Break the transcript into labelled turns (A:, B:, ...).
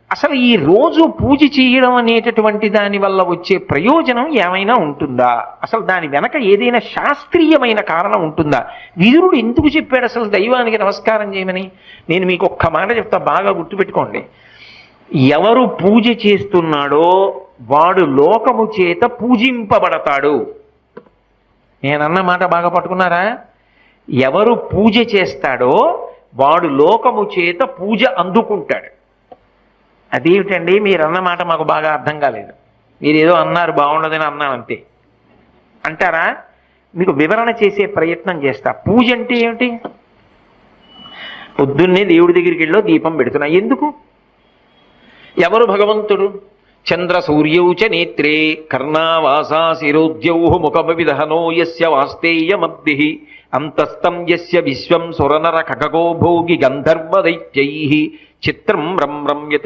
A: అసలు ఈ రోజు పూజ చేయడం అనేటటువంటి దాని వల్ల వచ్చే ప్రయోజనం ఏమైనా ఉంటుందా? అసలు దాని వెనక ఏదైనా శాస్త్రీయమైన కారణం ఉంటుందా? విదురుడు ఎందుకు చెప్పాడు అసలు దైవానికి నమస్కారం చేయమని? నేను మీకు ఒక్క మాట చెప్తా, బాగా గుర్తుపెట్టుకోండి. ఎవరు పూజ చేస్తున్నాడో వాడు లోకము చేత పూజింపబడతాడు. నేనన్న మాట బాగా పట్టుకున్నారా? ఎవరు పూజ చేస్తాడో వాడు లోకము చేత పూజ అందుకుంటాడు. అదేమిటండి మీరు అన్న మాట మాకు బాగా అర్థం కాలేదు, మీరు ఏదో అన్నారు బాగుండదని అన్నాను అంతే అంటారా? మీకు వివరణ చేసే ప్రయత్నం చేస్తా. పూజ అంటే ఏమిటి? పొద్దున్నే దేవుడి దగ్గరికి వెళ్ళో దీపం పెడుతున్నా, ఎందుకు? ఎవరు భగవంతుడు? చంద్ర సూర్యౌచ నేత్రే కర్ణావాసా శిరోద్యౌ ముఖమవిదహనో యస్య వాస్తేయమబ్ధి అంతస్తం యస్య విశ్వం సురనర ఖగో భోగి గంధర్వ దైత్యైః చిత్రం రమ్యతే